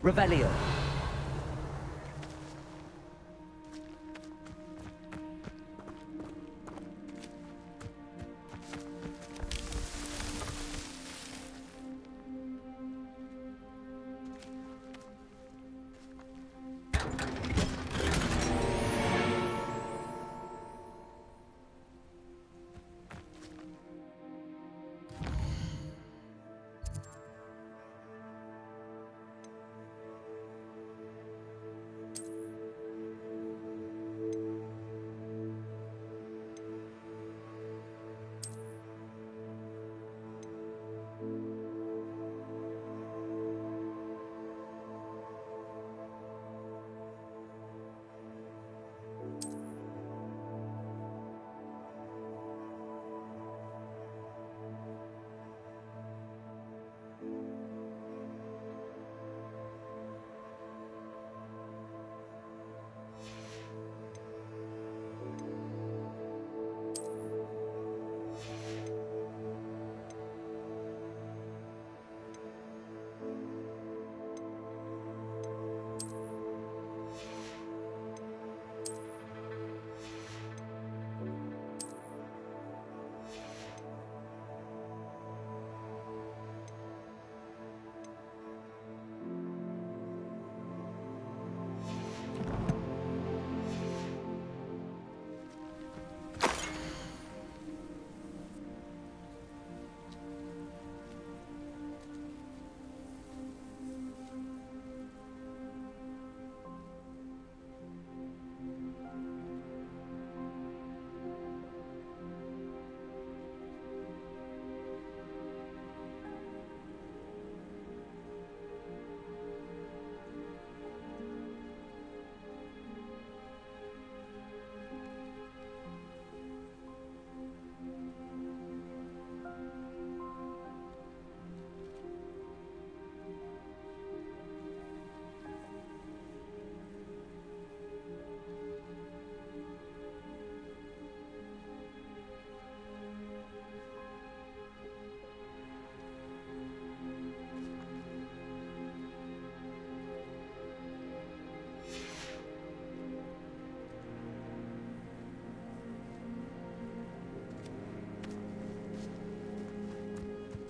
Revelio.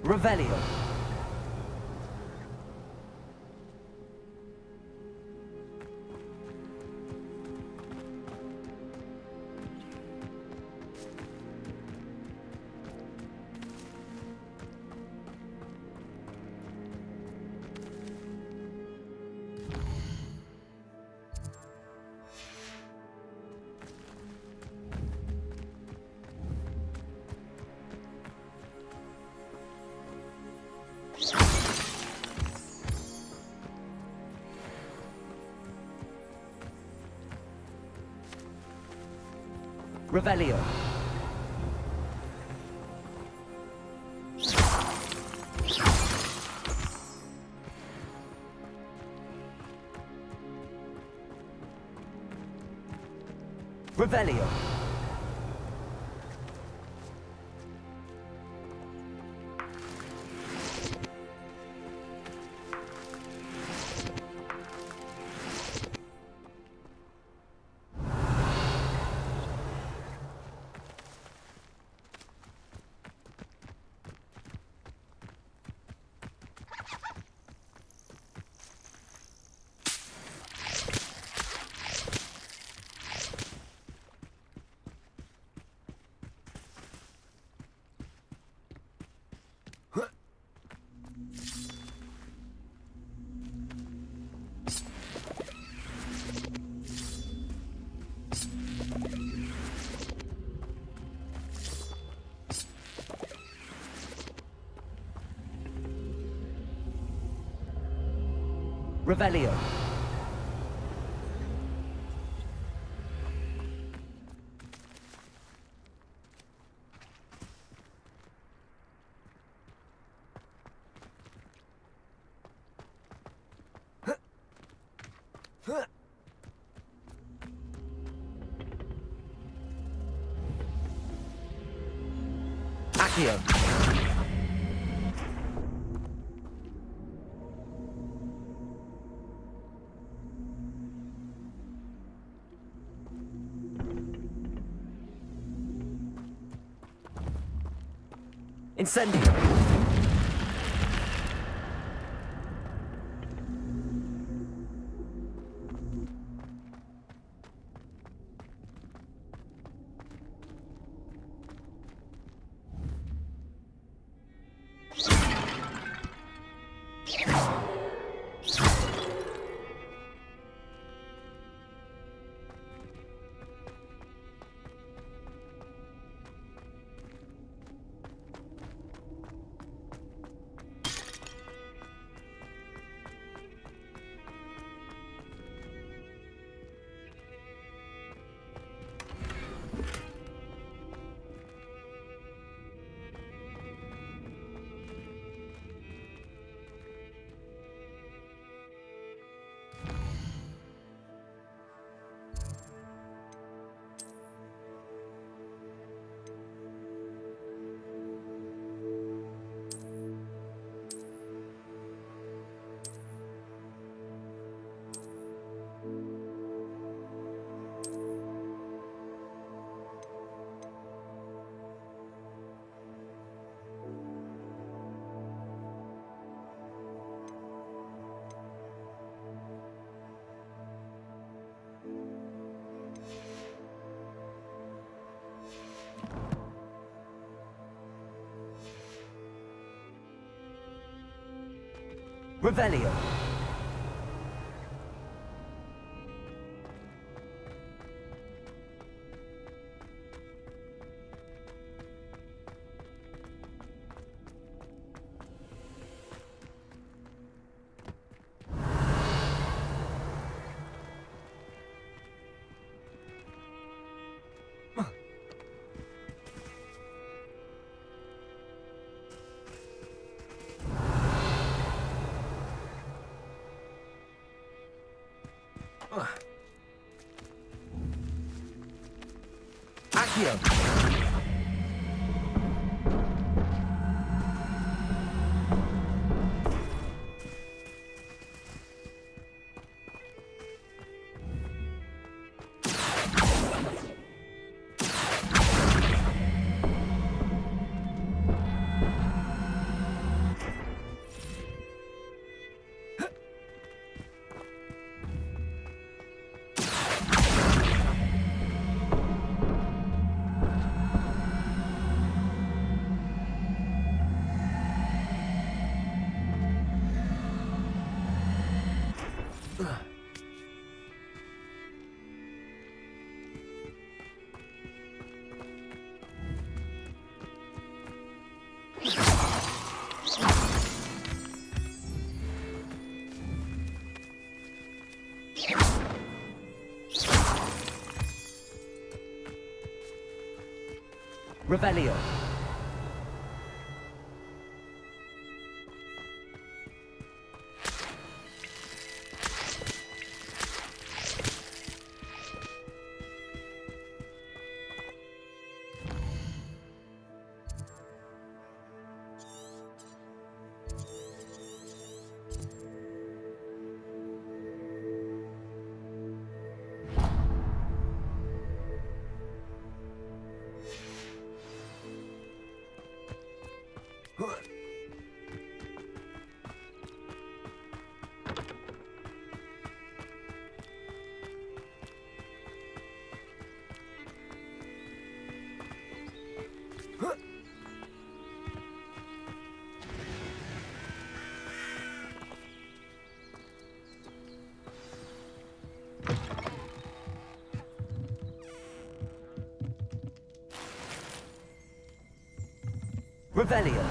Revelio. Revelio. Revelio. Revelio. Accio. Incendio. Revelio. Accio. Revelio. Revelio.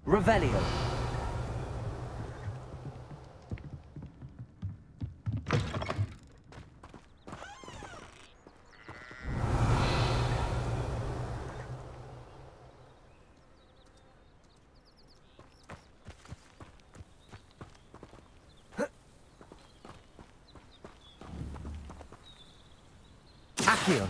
Revelio. Accio.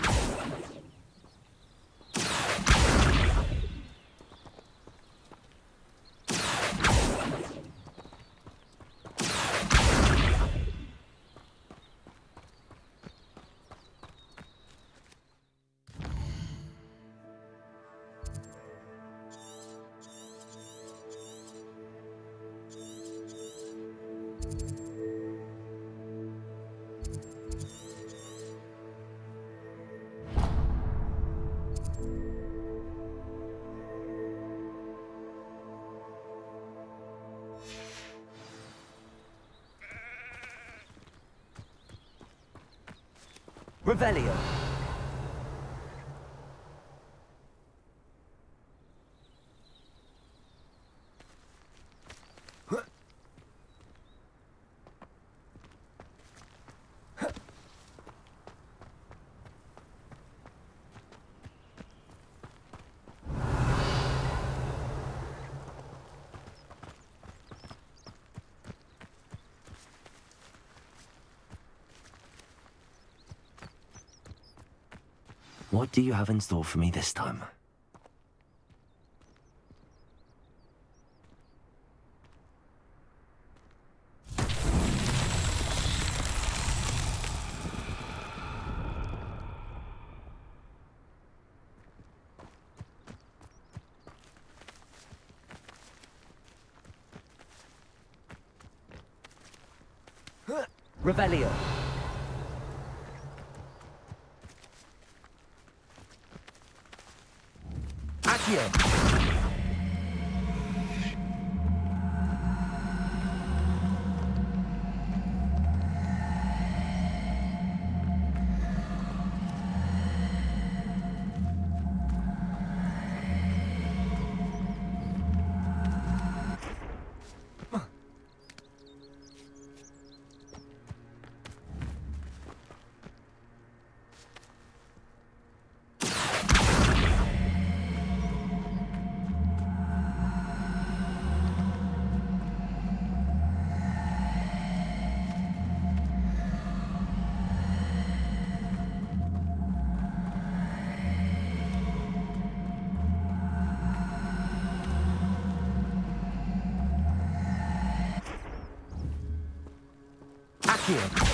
Revelio. What do you have in store for me this time? Revelio. Accio. Accio.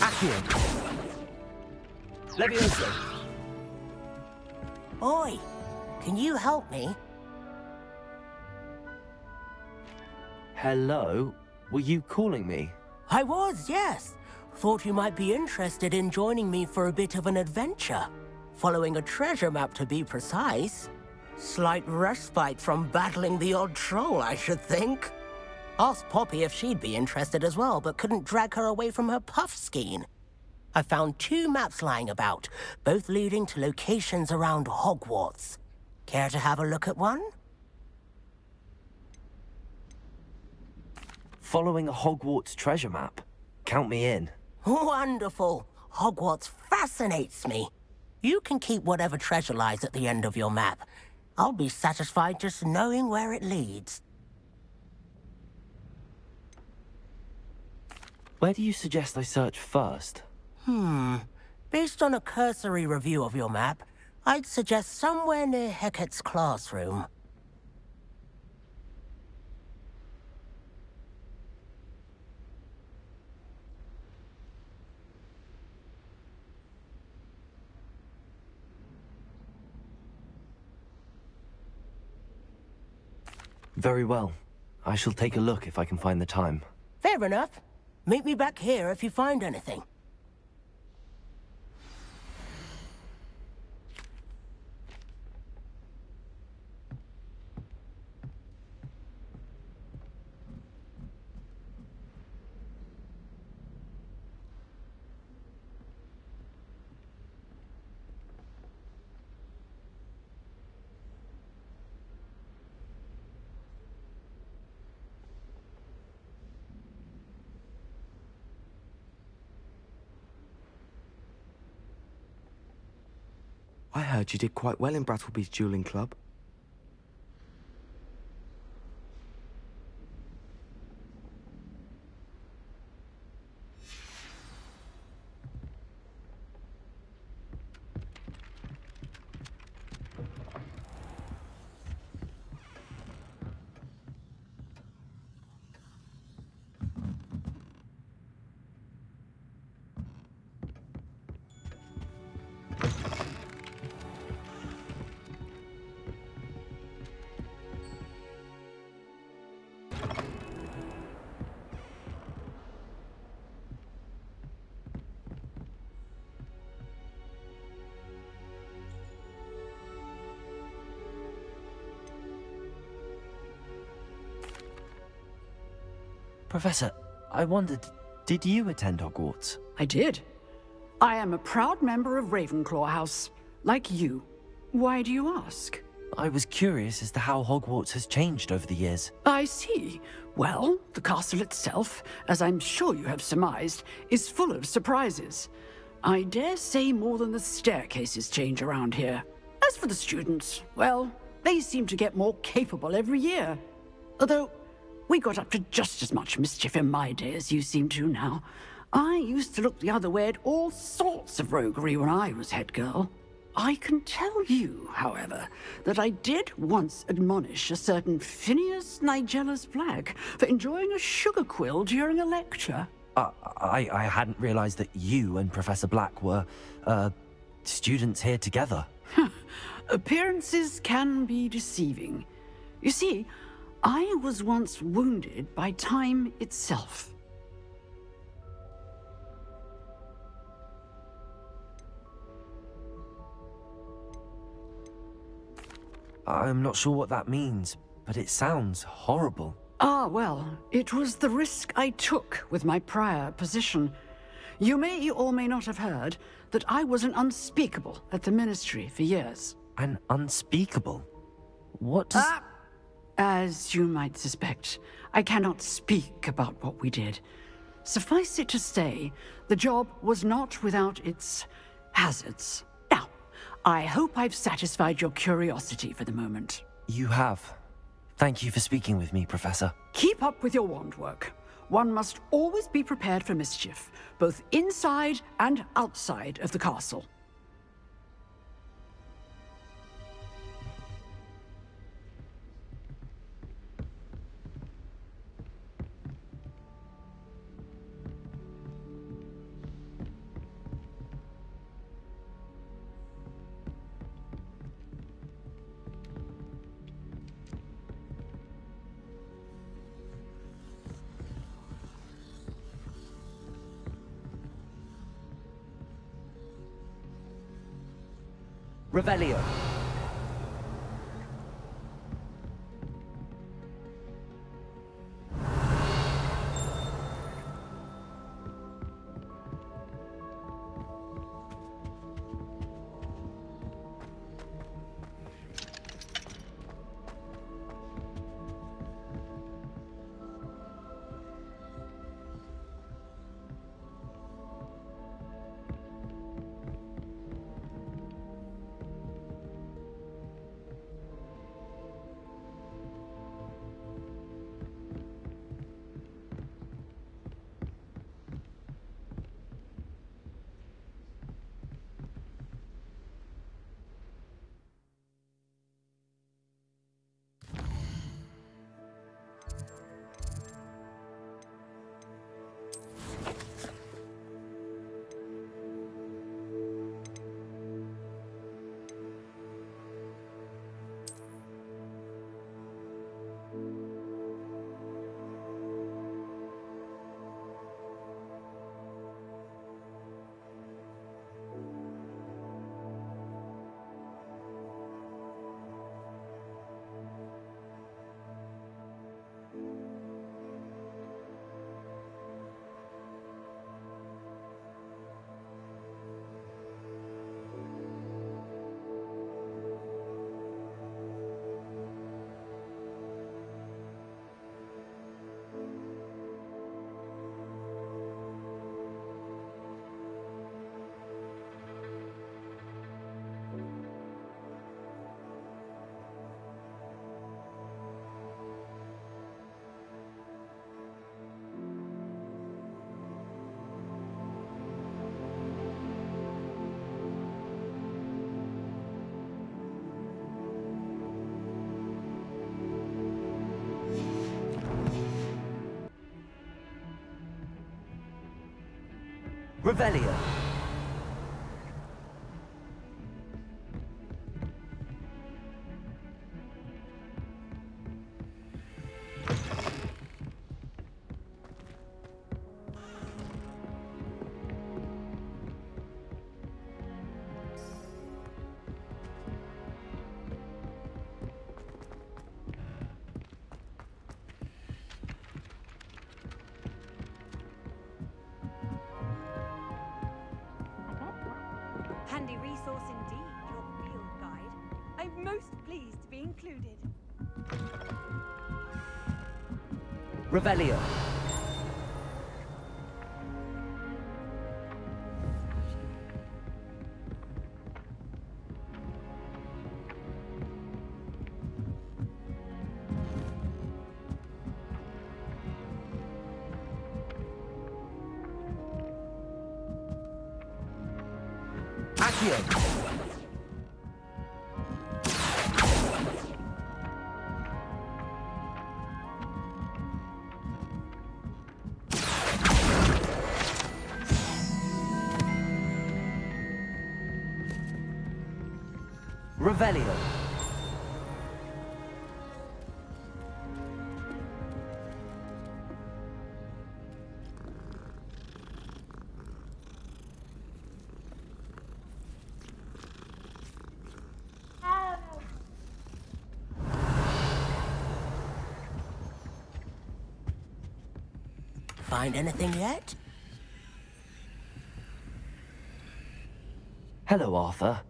Accio. Levioso. Oi, can you help me? Hello? Were you calling me? I was, yes. Thought you might be interested in joining me for a bit of an adventure. Following a treasure map, to be precise. Slight respite from battling the odd troll, I should think. Asked Poppy if she'd be interested as well, but couldn't drag her away from her puff skein. I found 2 maps lying about, both leading to locations around Hogwarts. Care to have a look at one? Following a Hogwarts treasure map? Count me in. Wonderful. Hogwarts fascinates me. You can keep whatever treasure lies at the end of your map. I'll be satisfied just knowing where it leads. Where do you suggest I search first? Based on a cursory review of your map, I'd suggest somewhere near Hecat's classroom. Very well. I shall take a look if I can find the time. Fair enough. Meet me back here if you find anything. I heard you did quite well in Brattleby's dueling club. Professor, I wondered, did you attend Hogwarts? I did. I am a proud member of Ravenclaw House, like you. Why do you ask? I was curious as to how Hogwarts has changed over the years. I see. Well, the castle itself, as I'm sure you have surmised, is full of surprises. I dare say more than the staircases change around here. As for the students, well, they seem to get more capable every year. Although, we got up to just as much mischief in my day as you seem to now. I used to look the other way at all sorts of roguery when I was head girl. I can tell you, however, that I did once admonish a certain Phineas Nigellus Black for enjoying a sugar quill during a lecture. I hadn't realized that you and Professor Black were, students here together. Appearances can be deceiving. You see, I was once wounded by time itself. I'm not sure what that means, but it sounds horrible. Ah, well, it was the risk I took with my prior position. You may or may not have heard that I was an unspeakable at the Ministry for years. An unspeakable? What does... As you might suspect, I cannot speak about what we did. Suffice it to say, the job was not without its hazards. Now, I hope I've satisfied your curiosity for the moment. You have. Thank you for speaking with me, Professor. Keep up with your wand work. One must always be prepared for mischief, both inside and outside of the castle. Revelio. Revelio. Handy resource indeed, your field guide. I'm most pleased to be included. Revelio. Accio. Revelio. Find anything yet? Hello, Arthur.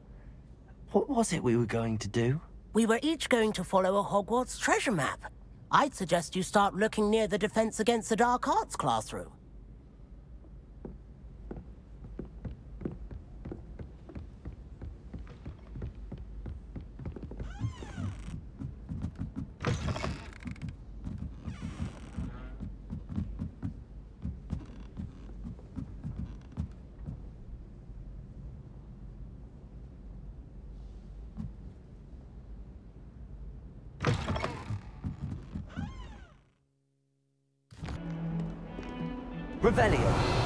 What was it we were going to do? We were each going to follow a Hogwarts treasure map. I'd suggest you start looking near the Defense Against the Dark Arts classroom. Revelio.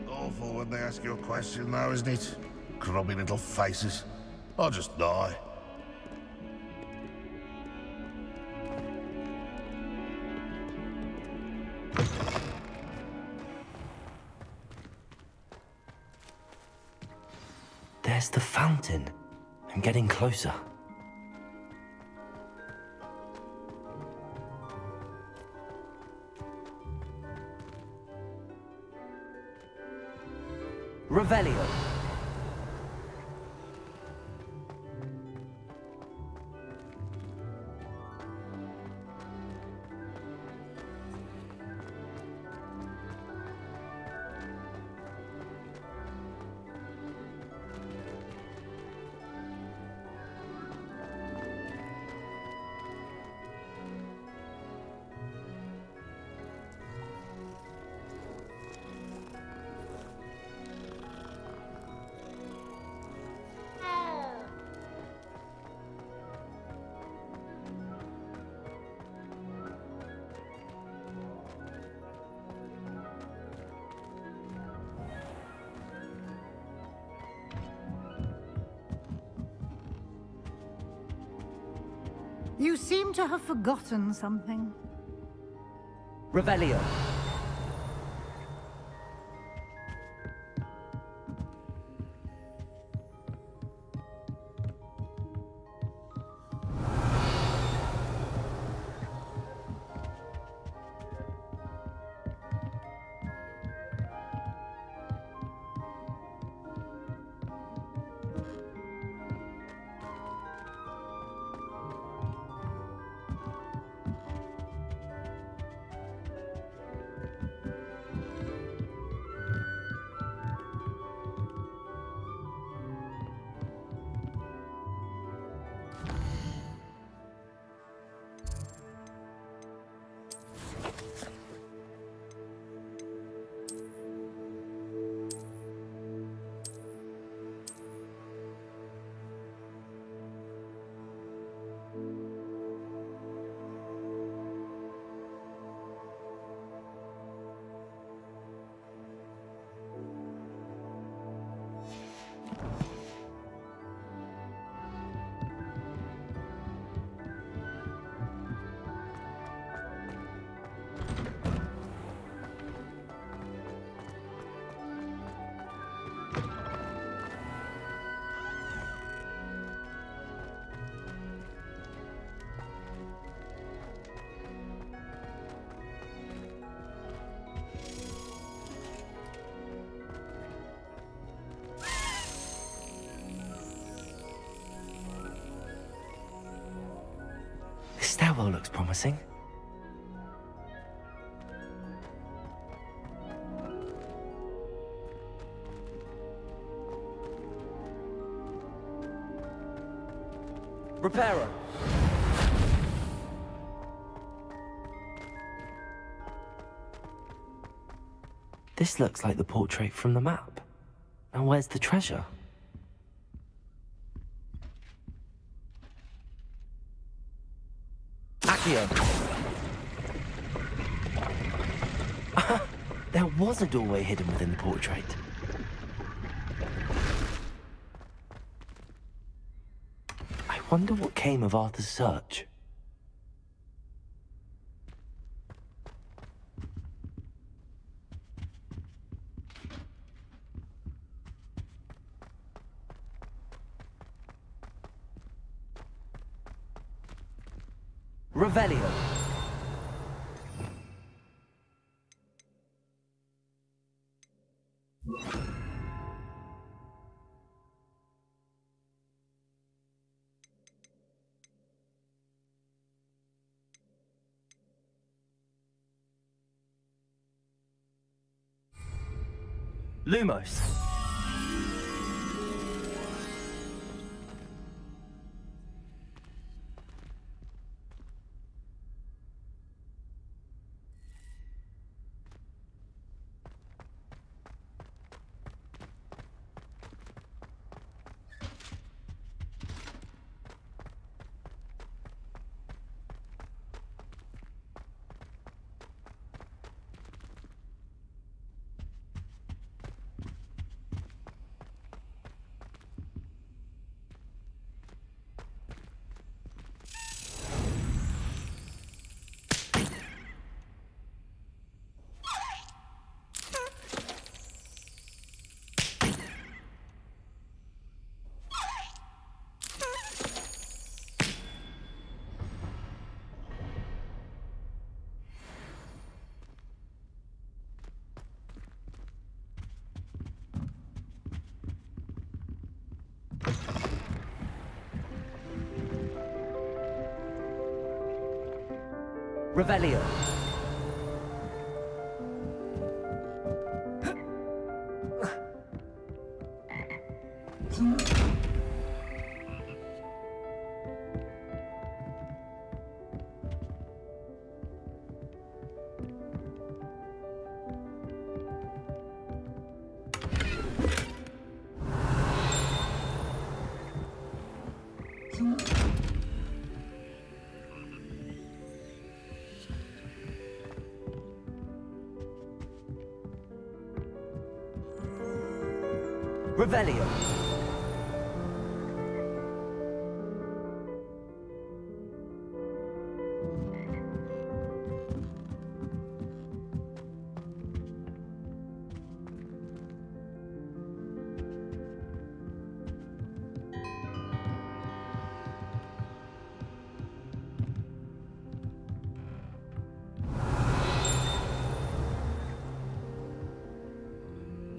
Awful when they ask you a question, though, isn't it? Grubby little faces. I'll just die. There's the fountain. I'm getting closer. Revelio. You seem to have forgotten something. Revelio. promising. Repairer. This looks like the portrait from the map. Now where's the treasure? Accio. There was a doorway hidden within the portrait. I wonder what came of Arthur's search. Revelio. Lumos. Revelio. Revelio.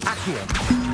Accio.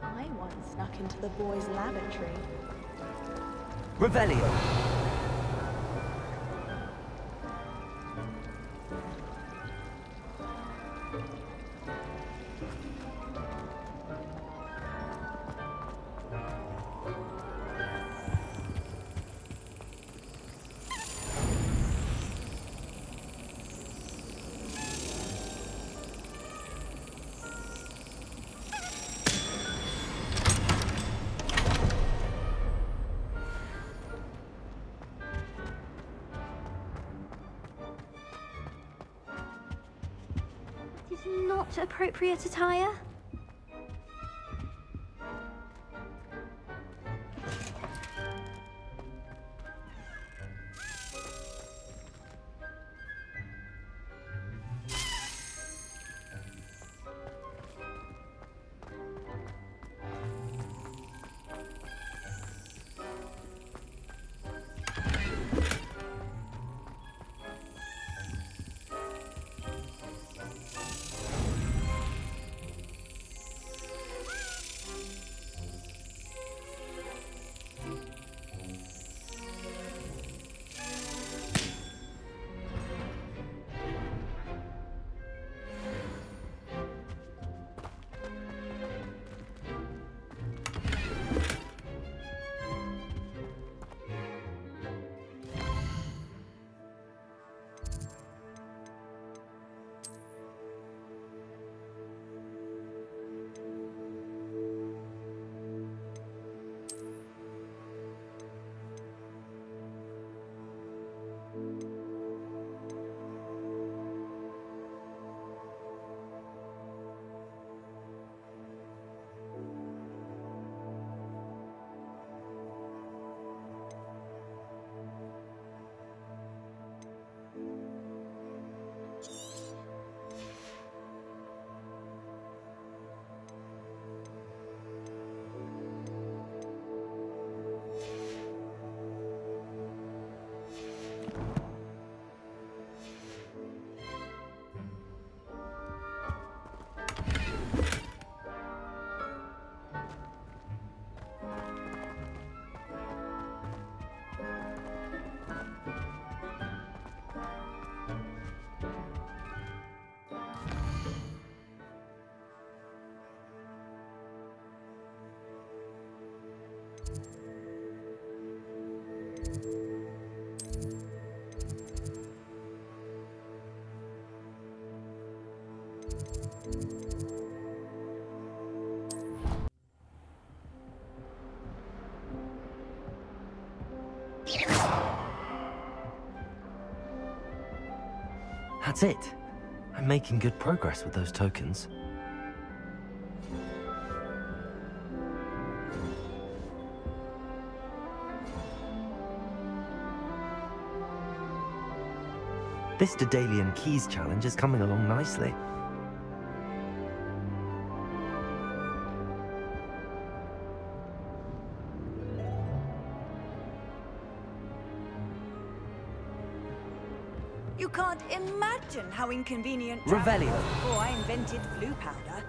I once snuck into the boys' lavatory. Revelio. not appropriate attire? That's it. I'm making good progress with those tokens. This Daedalian Keys challenge is coming along nicely. You can't imagine how inconvenient Revelio. travel was before I invented blue powder.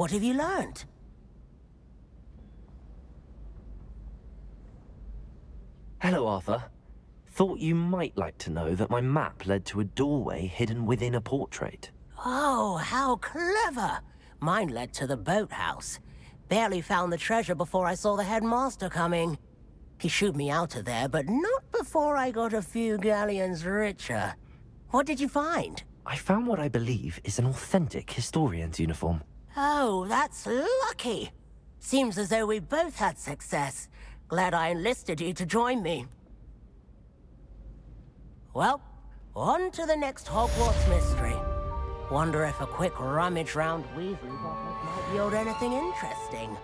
What have you learned? Hello, Arthur. Thought you might like to know that my map led to a doorway hidden within a portrait. Oh, how clever! Mine led to the boathouse. Barely found the treasure before I saw the headmaster coming. He shooed me out of there, but not before I got a few galleons richer. What did you find? I found what I believe is an authentic historian's uniform. Oh, that's lucky. Seems as though we both had success. Glad I enlisted you to join me. Well, on to the next Hogwarts mystery. Wonder if a quick rummage round Weasley's office might yield anything interesting.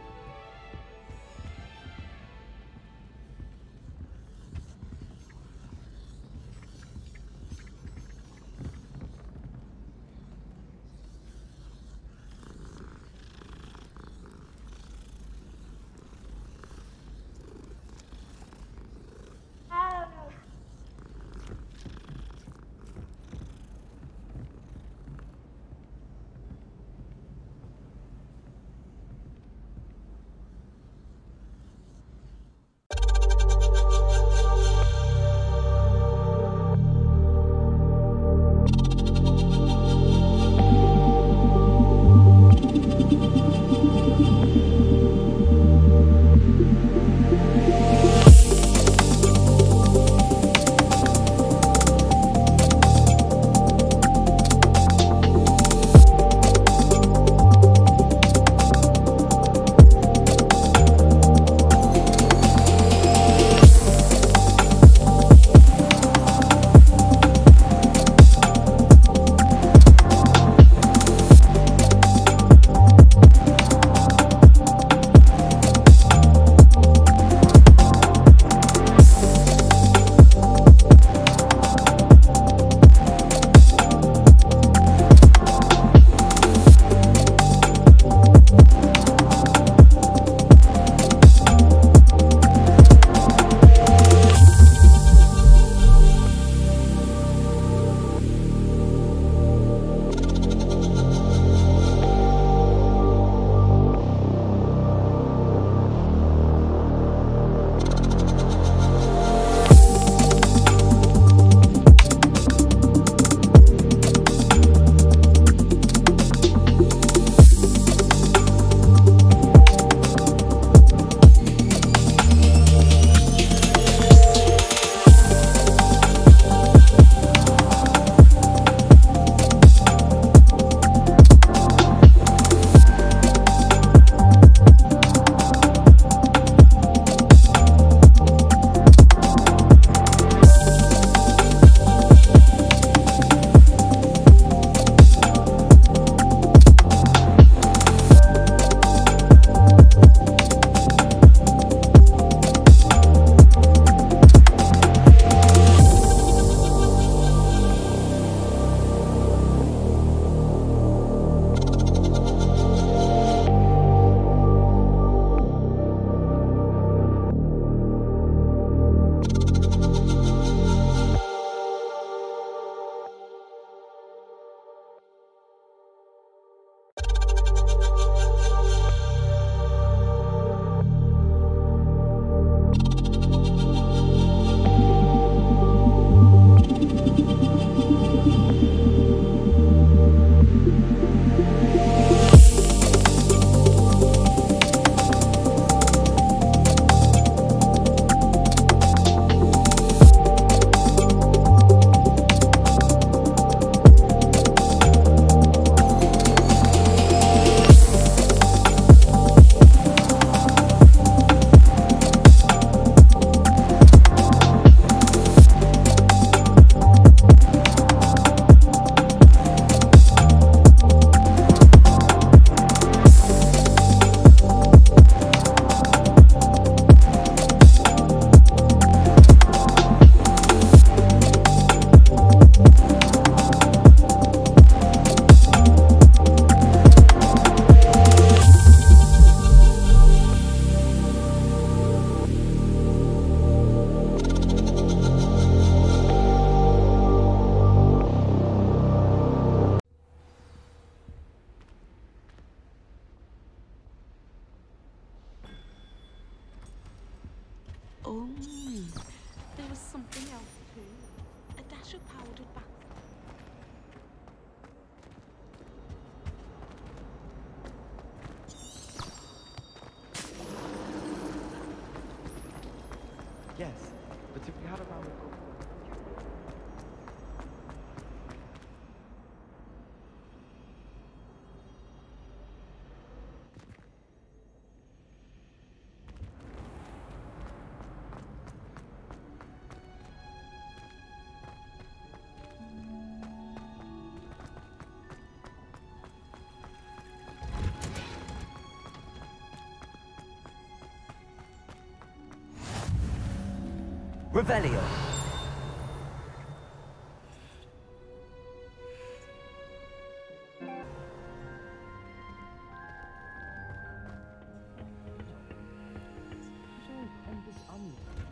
Revelio.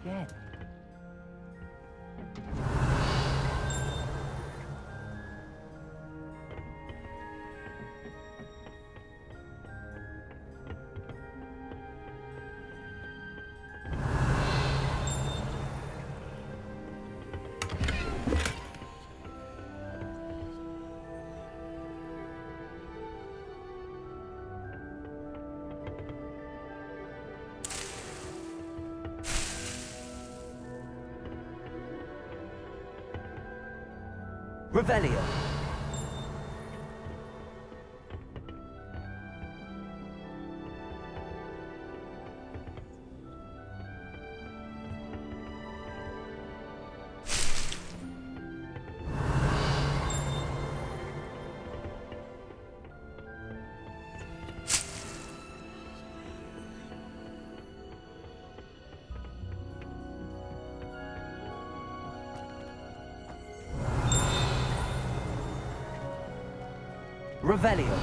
Again. Revelio. Revelio.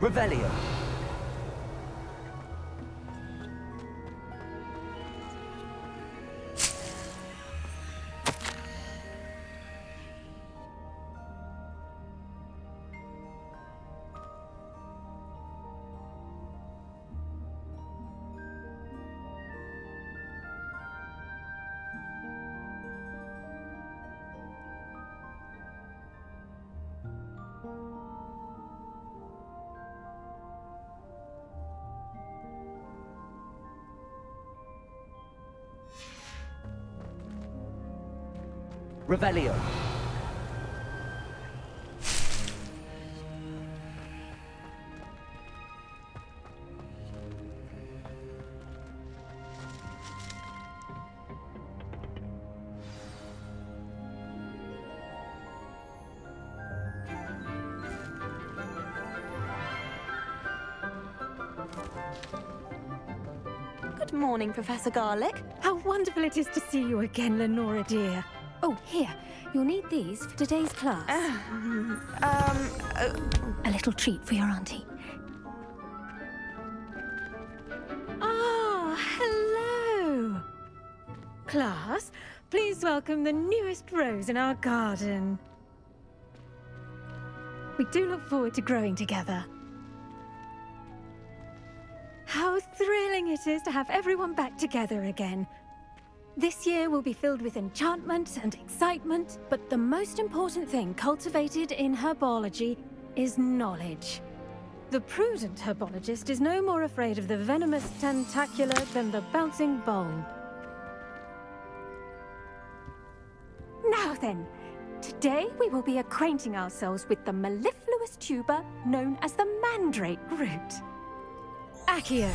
Revelio. Revelio. Good morning, Professor Garlic. How wonderful it is to see you again, Lenora dear. Oh, here. You'll need these for today's class. A little treat for your auntie. Ah, hello. Class, please welcome the newest rose in our garden. We do look forward to growing together. How thrilling it is to have everyone back together again. This year will be filled with enchantment and excitement, but the most important thing cultivated in herbology is knowledge. The prudent herbologist is no more afraid of the venomous tentacula than the bouncing bulb. Now then, today we will be acquainting ourselves with the mellifluous tuber known as the mandrake root. Accio.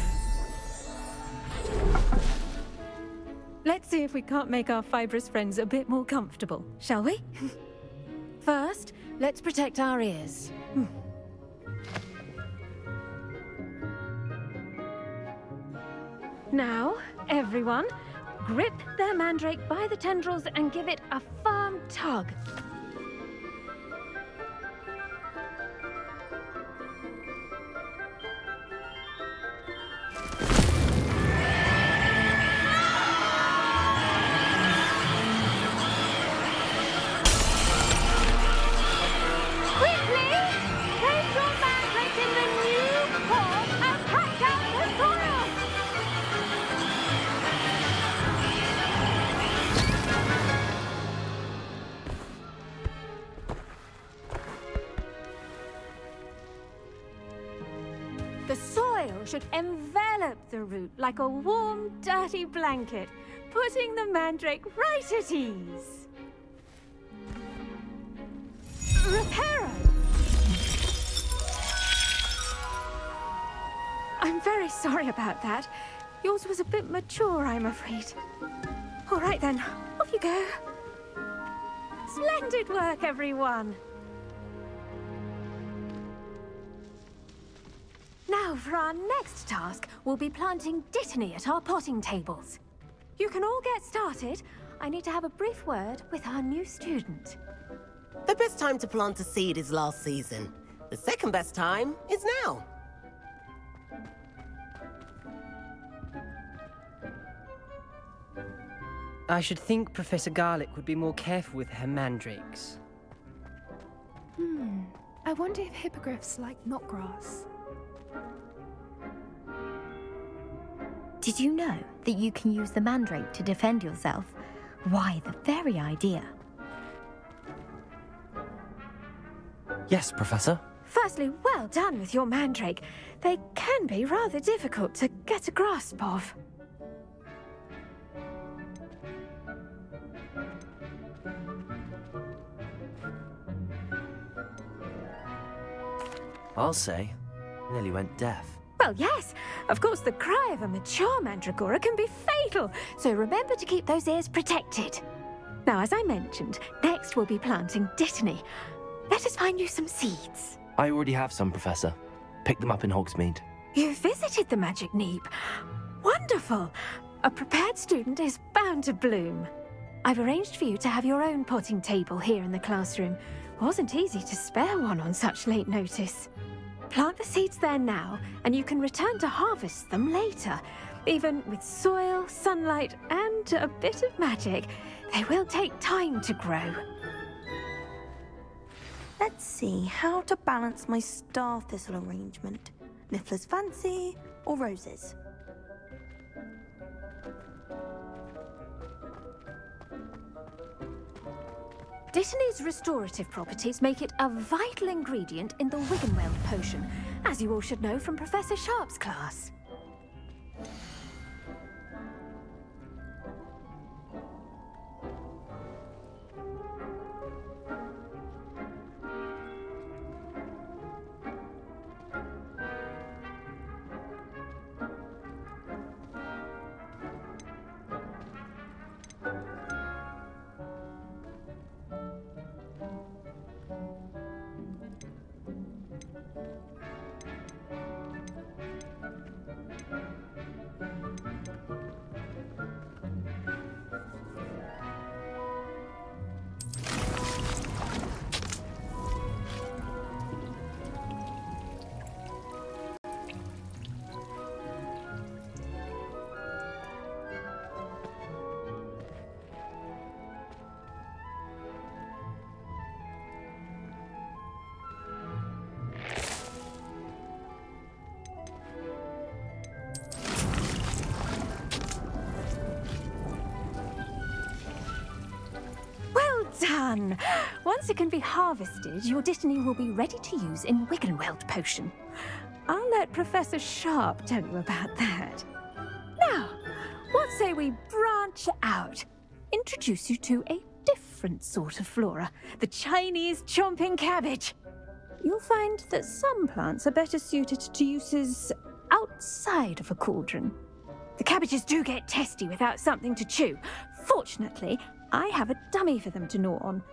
Let's see if we can't make our fibrous friends a bit more comfortable, shall we? First, let's protect our ears. Now, everyone, grip their mandrake by the tendrils and give it a firm tug. should envelop the root like a warm, dirty blanket, putting the mandrake right at ease. Reparo! I'm very sorry about that. Yours was a bit mature, I'm afraid. All right then, off you go. Splendid work, everyone. Now, for our next task, we'll be planting Dittany at our potting tables. You can all get started. I need to have a brief word with our new student. The best time to plant a seed is last season. The second best time is now. I should think Professor Garlick would be more careful with her mandrakes. I wonder if hippogriffs like knotgrass. Did you know that you can use the mandrake to defend yourself? Why, the very idea. Yes, Professor. Firstly, well done with your mandrake. They can be rather difficult to get a grasp of. I'll say, nearly went deaf. Well, yes. Of course, the cry of a mature mandragora can be fatal, so remember to keep those ears protected. Now, as I mentioned, next we'll be planting Dittany. Let us find you some seeds. I already have some, Professor. Picked them up in Hogsmeade. You visited the Magic Neep. Wonderful. A prepared student is bound to bloom. I've arranged for you to have your own potting table here in the classroom. Wasn't easy to spare one on such late notice. Plant the seeds there now, and you can return to harvest them later. Even with soil, sunlight, and a bit of magic, they will take time to grow. Let's see how to balance my star thistle arrangement. Niffler's Fancy or roses? Dittany's restorative properties make it a vital ingredient in the Wiggenweld potion, as you all should know from Professor Sharp's class. Done! Once it can be harvested, your Dittany will be ready to use in Wiggenweld potion. I'll let Professor Sharp tell you about that. Now, what say we branch out? Introduce you to a different sort of flora, the Chinese chomping cabbage. You'll find that some plants are better suited to uses outside of a cauldron. The cabbages do get testy without something to chew. Fortunately, I have a dummy for them to gnaw on.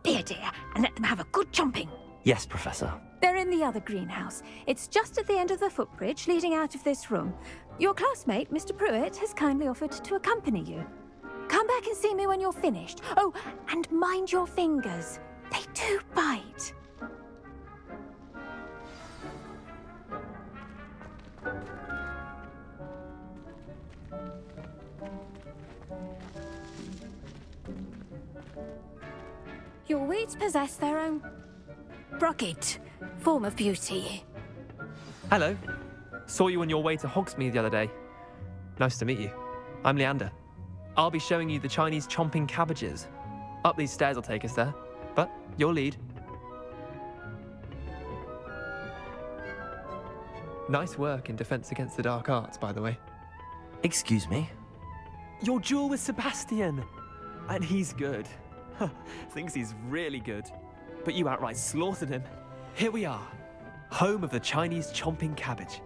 Be a dear and let them have a good chomping. Yes, Professor. They're in the other greenhouse. It's just at the end of the footbridge leading out of this room. Your classmate, Mr. Pruitt, has kindly offered to accompany you. Come back and see me when you're finished. Oh, and mind your fingers. They do bite. Your weeds possess their own rugged form of beauty. Hello. Saw you on your way to Hogsmeade the other day. Nice to meet you. I'm Leander. I'll be showing you the Chinese chomping cabbages. Up these stairs will take us there, but your lead. Nice work in Defense Against the Dark Arts, by the way. Excuse me? Your duel with Sebastian! And he's good. Thinks he's really good. But you outright slaughtered him. Here we are, home of the Chinese chomping cabbage.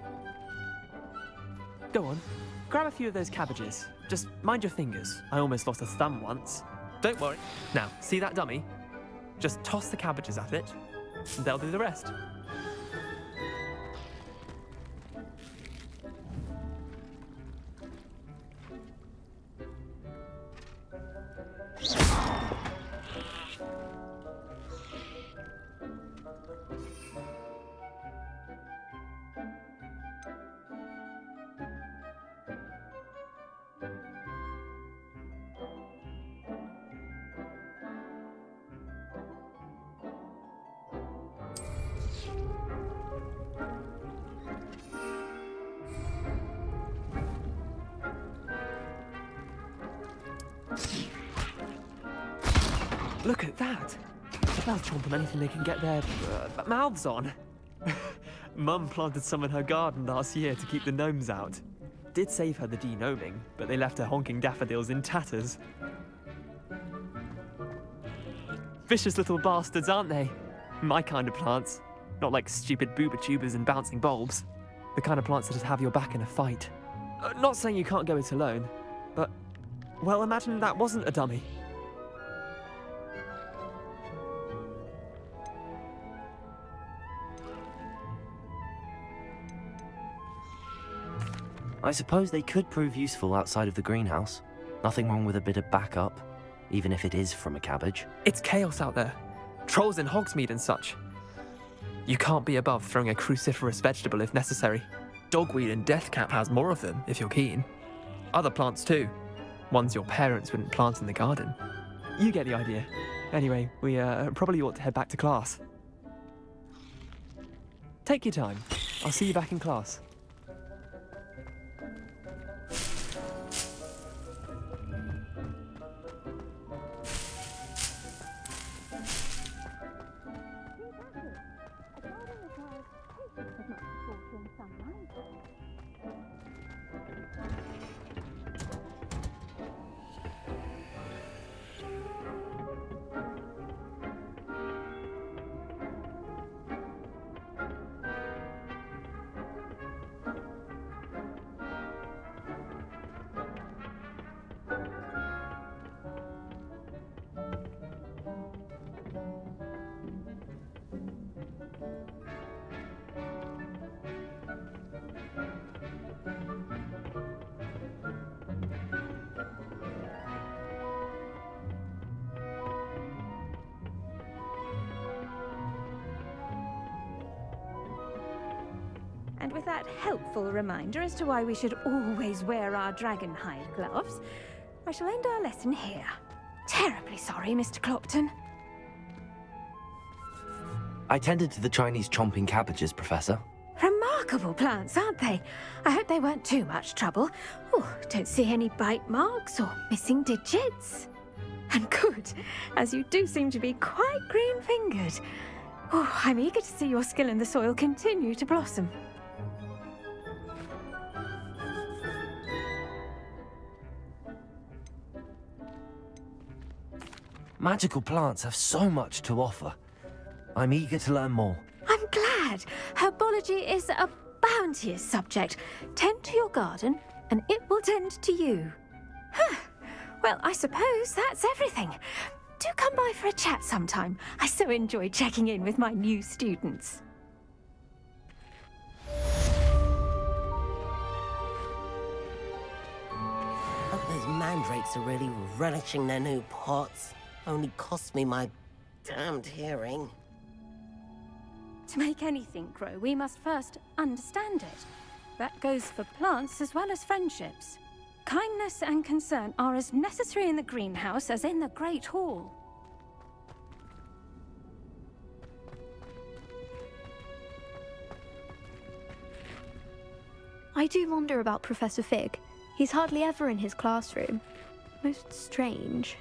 Go on, grab a few of those cabbages. Just mind your fingers. I almost lost a thumb once. Don't worry. Now, see that dummy? Just toss the cabbages at it, and they'll do the rest. Look at that! They'll chomp on anything they can get their mouths on. Mum planted some in her garden last year to keep the gnomes out. Did save her the de-gnoming, but they left her honking daffodils in tatters. Vicious little bastards, aren't they? My kind of plants. Not like stupid booba tubers and bouncing bulbs. The kind of plants that just have your back in a fight. Not saying you can't go it alone, but, well, imagine that wasn't a dummy. I suppose they could prove useful outside of the greenhouse. Nothing wrong with a bit of backup, even if it is from a cabbage. It's chaos out there. Trolls in Hogsmeade and such. You can't be above throwing a cruciferous vegetable if necessary. Dogweed and deathcap has more of them, if you're keen. Other plants too. Ones your parents wouldn't plant in the garden. You get the idea. Anyway, we probably ought to head back to class. Take your time. I'll see you back in class. And with that helpful reminder as to why we should always wear our dragon hide gloves, I shall end our lesson here. Terribly sorry, Mr. Clopton. I tended to the Chinese chomping cabbages, Professor. Remarkable plants, aren't they? I hope they weren't too much trouble. Oh, don't see any bite marks or missing digits. And good, as you do seem to be quite green-fingered. Oh, I'm eager to see your skill in the soil continue to blossom. Magical plants have so much to offer. I'm eager to learn more. I'm glad. Herbology is a bounteous subject. Tend to your garden, and it will tend to you. Well, I suppose that's everything. Do come by for a chat sometime. I so enjoy checking in with my new students. Hope those mandrakes are really relishing their new pots. Only cost me my damned hearing. To make anything grow, we must first understand it. That goes for plants as well as friendships. Kindness and concern are as necessary in the greenhouse as in the Great Hall. I do wonder about Professor Fig. He's hardly ever in his classroom. Most strange.